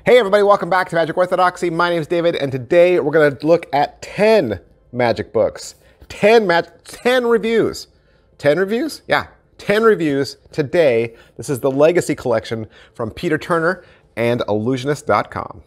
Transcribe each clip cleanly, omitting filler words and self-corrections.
Hey everybody, welcome back to Magic Orthodoxy. My name is David, and today we're going to look at 10 magic books. 10 reviews. 10 reviews? Yeah, 10 reviews today. This is the Legacy Collection from Peter Turner and Ellusionist.com.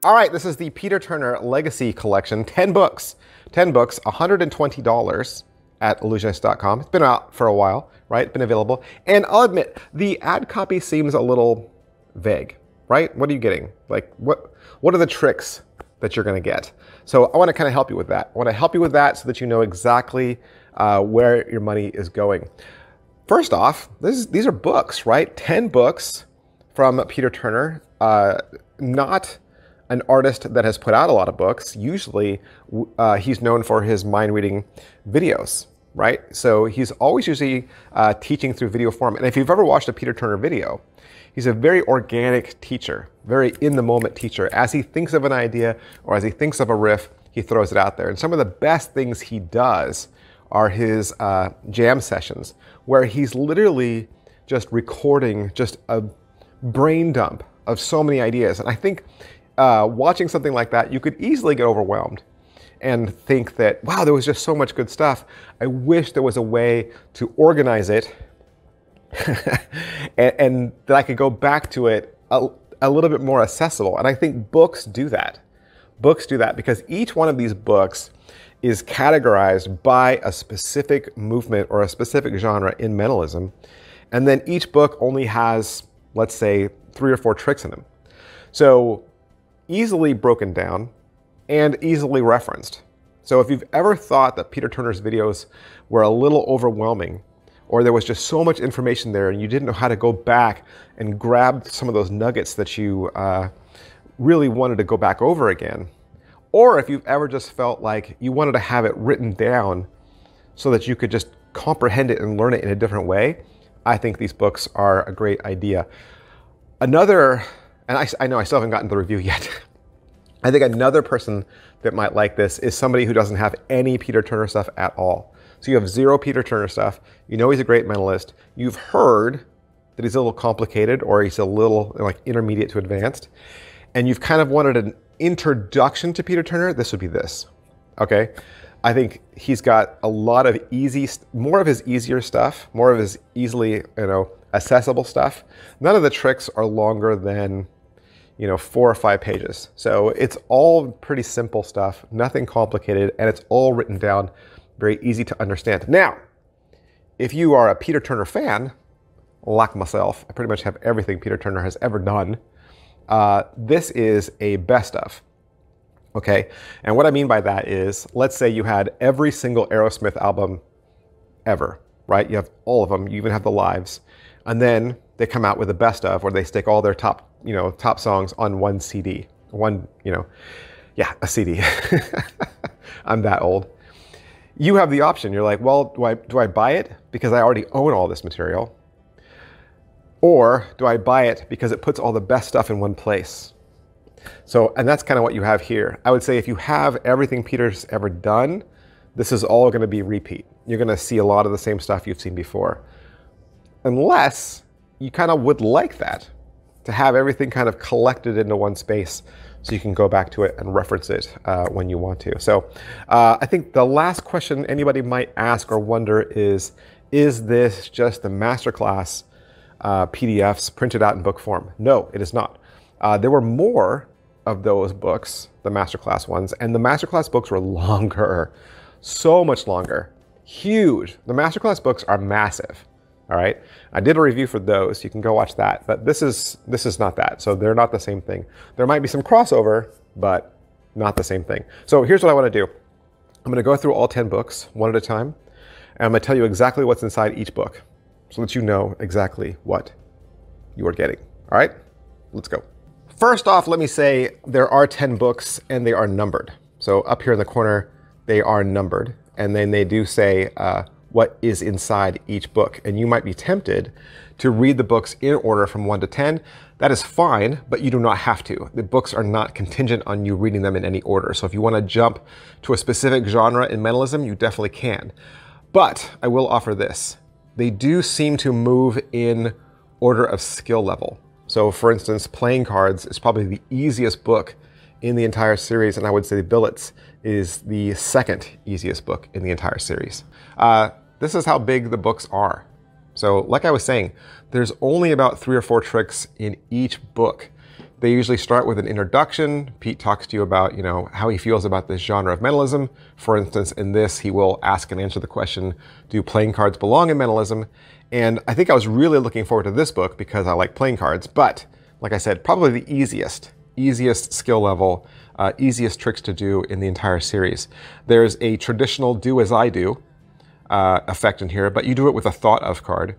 All right, this is the Peter Turner Legacy Collection. 10 books. 10 books, $120 at Ellusionist.com. It's been out for a while, right? Been available. And I'll admit, the ad copy seems a little vague, right? What are you getting? Like, what are the tricks that you're going to get? So I want to kind of help you with that. I want to help you with that so that you know exactly where your money is going. First off, these are books, right? 10 books from Peter Turner. Not an artist that has put out a lot of books. Usually he's known for his mind reading videos, right? So he's always usually teaching through video form. And if you've ever watched a Peter Turner video, he's a very organic teacher, very in the moment teacher. As he thinks of an idea or as he thinks of a riff, he throws it out there. And some of the best things he does are his jam sessions, where he's literally just recording just a brain dump of so many ideas. And I think watching something like that, you could easily get overwhelmed and think that, wow, there was just so much good stuff. I wish there was a way to organize it and that I could go back to it a little bit more accessible. And I think books do that. Books do that because each one of these books is categorized by a specific movement or a specific genre in mentalism. And then each book only has, let's say, 3 or 4 tricks in them. So easily broken down and easily referenced. So if you've ever thought that Peter Turner's videos were a little overwhelming, or there was just so much information there and you didn't know how to go back and grab some of those nuggets that you really wanted to go back over again, or if you've ever just felt like you wanted to have it written down so that you could just comprehend it and learn it in a different way, I think these books are a great idea. Another, and I know I still haven't gotten the review yet. I think another person that might like this is somebody who doesn't have any Peter Turner stuff at all. So you have 0 Peter Turner stuff. You know he's a great mentalist. You've heard that he's a little complicated or he's a little like intermediate to advanced. And you've kind of wanted an introduction to Peter Turner. This would be this, okay? I think he's got a lot of more of his easier stuff, more of his easily, accessible stuff. None of the tricks are longer than, 4 or 5 pages. So it's all pretty simple stuff, nothing complicated, and it's all written down very easy to understand. Now, if you are a Peter Turner fan, like myself, I pretty much have everything Peter Turner has ever done. This is a best of, okay? And what I mean by that is, let's say you had every single Aerosmith album ever, right? You have all of them, you even have the lives. And then they come out with a best of where they stick all their top songs on one CD. A CD. I'm that old. You have the option. You're like, well, do I buy it because I already own all this material? Or do I buy it because it puts all the best stuff in one place? So, and that's kind of what you have here. I would say if you have everything Peter's ever done, this is all going to be repeat. You're going to see a lot of the same stuff you've seen before. Unless you kind of would like that, to have everything kind of collected into one space so you can go back to it and reference it when you want to. So I think the last question anybody might ask or wonder is this just the masterclass PDFs printed out in book form? No, it is not. There were more of those books, the masterclass ones, and the masterclass books were longer, so much longer, huge. The masterclass books are massive. All right, I did a review for those. You can go watch that, but this is not that. So they're not the same thing. There might be some crossover, but not the same thing. So here's what I want to do. I'm going to go through all 10 books one at a time, and I'm going to tell you exactly what's inside each book so that you know exactly what you are getting. All right, let's go. First off, let me say there are 10 books and they are numbered. So up here in the corner, they are numbered, and then they do say what is inside each book. And you might be tempted to read the books in order from 1 to 10. That is fine, but you do not have to. The books are not contingent on you reading them in any order. So if you want to jump to a specific genre in mentalism, you definitely can. But I will offer this. They do seem to move in order of skill level. So for instance, playing cards is probably the easiest book in the entire series, and I would say Billets is the second easiest book in the entire series. This is how big the books are. So like I was saying, there's only about 3 or 4 tricks in each book. They usually start with an introduction. Pete talks to you about, how he feels about this genre of mentalism. For instance, in this, he will ask and answer the question, do playing cards belong in mentalism? And I think I was really looking forward to this book because I like playing cards, but like I said, probably the easiest skill level, easiest tricks to do in the entire series. There's a traditional do as I do effect in here, but you do it with a thought of card.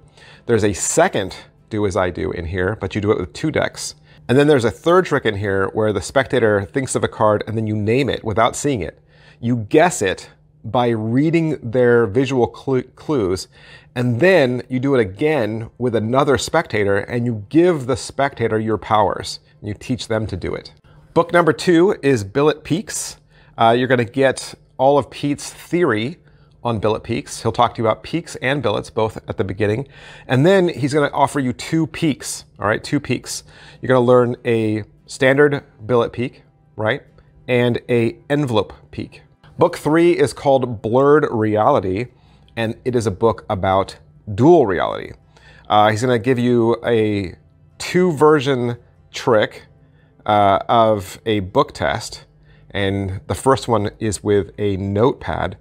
There's a second do as I do in here, but you do it with 2 decks. And then there's a third trick in here where the spectator thinks of a card and then you name it without seeing it. You guess it by reading their visual clues, and then you do it again with another spectator and you give the spectator your powers. And you teach them to do it. Book number 2 is Billet Peaks. You're going to get all of Pete's theory on Billet Peaks. He'll talk to you about peaks and billets both at the beginning. And then he's going to offer you 2 peaks, all right, 2 peaks. You're going to learn a standard billet peak, right, and a envelope peak. Book 3 is called Blurred Reality, and it is a book about dual reality. He's going to give you a 2-version trick of a book test, and the first one is with a notepad.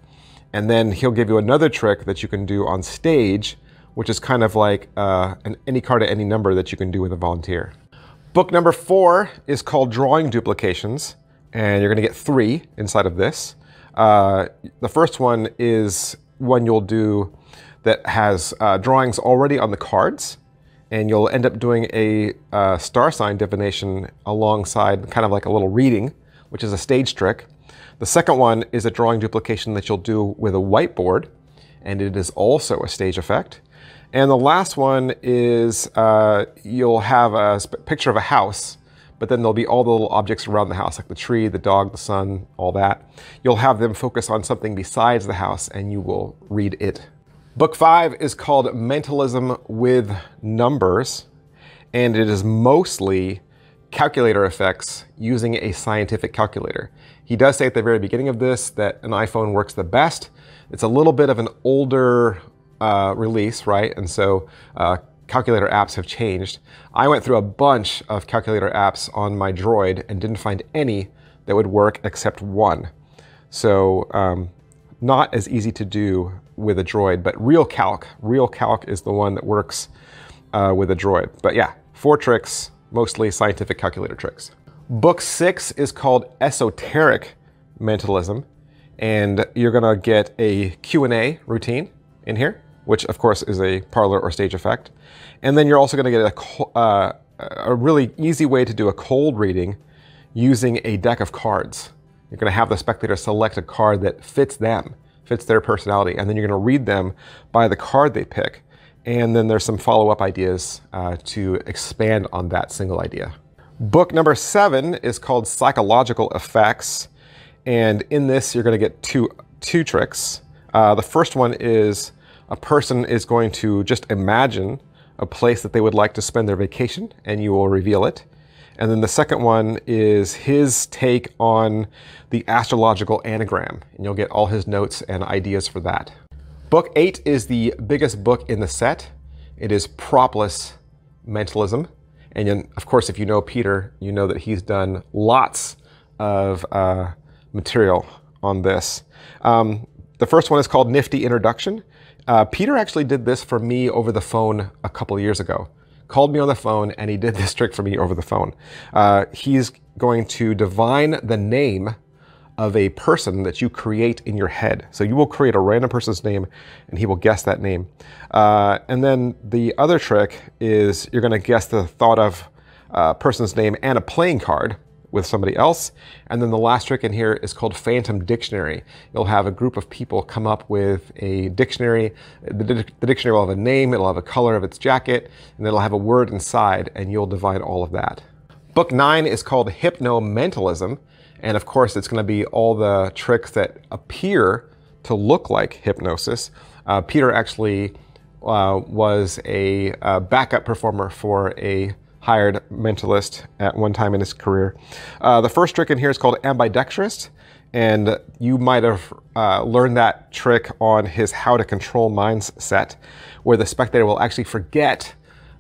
And then he'll give you another trick that you can do on stage, which is kind of like any card at any number that you can do with a volunteer. Book number 4 is called Drawing Duplications, and you're going to get 3 inside of this. The first one is one you'll do that has drawings already on the cards, and you'll end up doing a star sign divination alongside kind of like a little reading, which is a stage trick. The second one is a drawing duplication that you'll do with a whiteboard, and it is also a stage effect. And the last one is you'll have a picture of a house, but then there'll be all the little objects around the house, like the tree, the dog, the sun, all that. You'll have them focus on something besides the house, and you will read it. Book 5 is called Mentalism with Numbers, and it is mostly calculator effects using a scientific calculator. He does say at the very beginning of this that an iPhone works the best. It's a little bit of an older release, right? And so calculator apps have changed. I went through a bunch of calculator apps on my Droid and didn't find any that would work except one. So not as easy to do with a Droid, but Real Calc is the one that works with a Droid. But yeah, 4 tricks, mostly scientific calculator tricks. Book 6 is called Esoteric Mentalism, and you're gonna get a Q&A routine in here, which of course is a parlor or stage effect. And then you're also gonna get a really easy way to do a cold reading using a deck of cards. You're gonna have the spectator select a card that fits them, fits their personality, and then you're gonna read them by the card they pick. And then there's some follow-up ideas to expand on that single idea. Book number 7 is called Psychological Effects. And in this, you're gonna get two tricks. The first one is a person is going to just imagine a place that they would like to spend their vacation, and you will reveal it. And then the second one is his take on the astrological anagram, and you'll get all his notes and ideas for that. Book 8 is the biggest book in the set. It is propless mentalism. And then, of course, if you know Peter, you know that he's done lots of material on this. The first one is called Nifty Introduction. Peter actually did this for me over the phone a couple of years ago. Called me on the phone and he did this trick for me over the phone. He's going to divine the name of a person that you create in your head. So you will create a random person's name and he will guess that name. And then the other trick is you're gonna guess the thought of a person's name and a playing card with somebody else. And then the last trick in here is called Phantom Dictionary. You'll have a group of people come up with a dictionary. The dictionary will have a name, it'll have a color of its jacket, and it'll have a word inside, and you'll divine all of that. Book 9 is called Hypno Mentalism. And of course, it's going to be all the tricks that appear to look like hypnosis. Peter actually was a backup performer for a hired mentalist at one time in his career. The first trick in here is called Ambidextrous, and you might have learned that trick on his How to Control Minds set, where the spectator will actually forget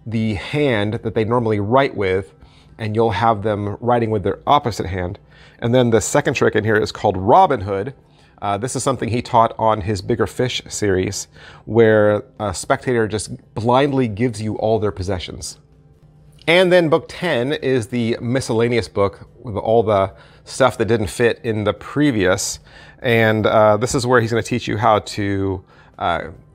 the hand that they normally write with, and you'll have them writing with their opposite hand. And then the second trick in here is called Robin Hood. This is something he taught on his Bigger Fish series, where a spectator just blindly gives you all their possessions. And then book 10 is the Miscellaneous Book with all the stuff that didn't fit in the previous. And this is where he's going to teach you how to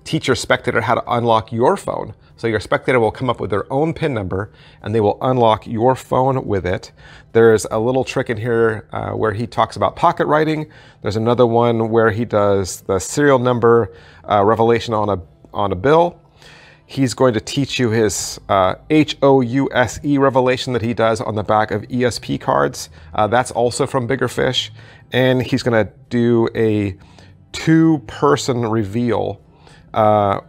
teach your spectator how to unlock your phone. So your spectator will come up with their own PIN number and they will unlock your phone with it. There's a little trick in here where he talks about pocket writing. There's another one where he does the serial number revelation on a bill. He's going to teach you his HOUSE revelation that he does on the back of ESP cards. That's also from Bigger Fish. And he's going to do a 2-person reveal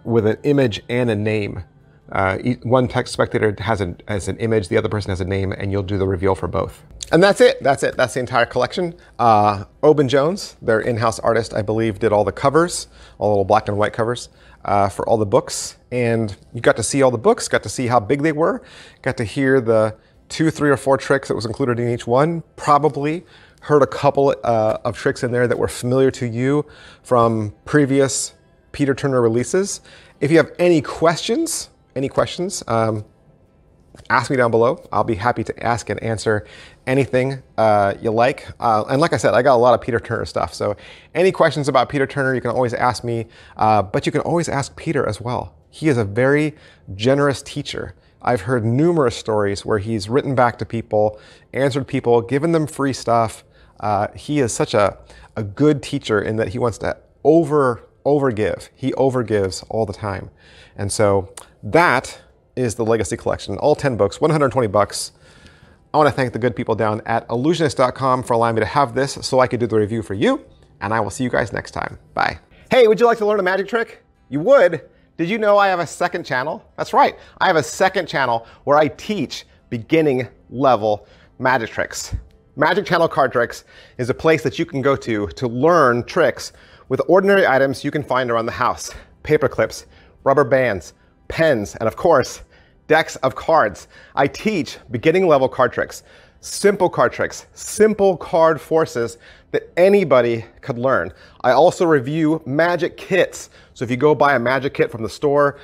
with an image and a name. One text spectator has an image, the other person has a name, and you'll do the reveal for both. And that's it. That's the entire collection. Oban Jones, their in-house artist, I believe, did all the covers, all the little black and white covers for all the books. And you got to see all the books, got to see how big they were, got to hear the 2, 3, or 4 tricks that was included in each one. Probably heard a couple of tricks in there that were familiar to you from previous Peter Turner releases. If you have any questions, ask me down below. I'll be happy to ask and answer anything you like. And like I said, I got a lot of Peter Turner stuff. So any questions about Peter Turner, you can always ask me, but you can always ask Peter as well. He is a very generous teacher. I've heard numerous stories where he's written back to people, answered people, given them free stuff. He is such a good teacher in that he wants to overgive. He overgives all the time. And so that is the Legacy Collection. All 10 books, 120 bucks. I want to thank the good people down at Ellusionist.com for allowing me to have this so I could do the review for you. And I will see you guys next time. Bye. Hey, would you like to learn a magic trick? You would? Did you know I have a second channel? That's right. I have a second channel where I teach beginning level magic tricks. Magic Channel Card Tricks is a place that you can go to learn tricks with ordinary items you can find around the house. Paper clips, rubber bands, pens, and of course, decks of cards. I teach beginning level card tricks, simple card tricks, simple card forces that anybody could learn. I also review magic kits. So if you go buy a magic kit from the store,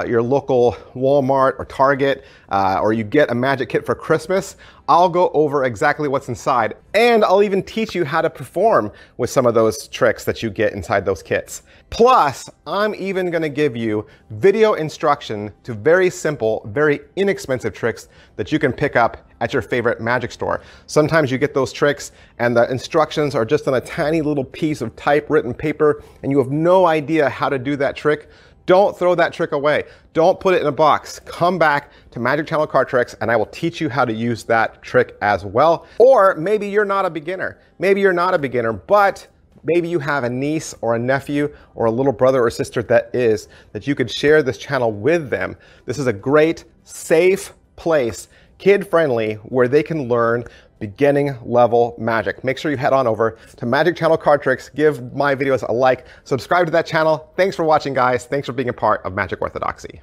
your local Walmart or Target, or you get a magic kit for Christmas, I'll go over exactly what's inside. And I'll even teach you how to perform with some of those tricks that you get inside those kits. Plus, I'm even gonna give you video instruction to very simple, very inexpensive tricks that you can pick up at your favorite magic store. Sometimes you get those tricks and the instructions are just on a tiny little piece of typewritten paper and you have no idea how to do that trick. Don't throw that trick away. Don't put it in a box. Come back to Magic Channel Card Tricks and I will teach you how to use that trick as well. Or maybe you're not a beginner. Maybe you're not a beginner, but maybe you have a niece or a nephew or a little brother or sister that you could share this channel with them. This is a great, safe place, kid-friendly, where they can learn beginning level magic. Make sure you head on over to Magic Channel Card Tricks, give my videos a like, subscribe to that channel. Thanks for watching, guys. Thanks for being a part of Magic Orthodoxy.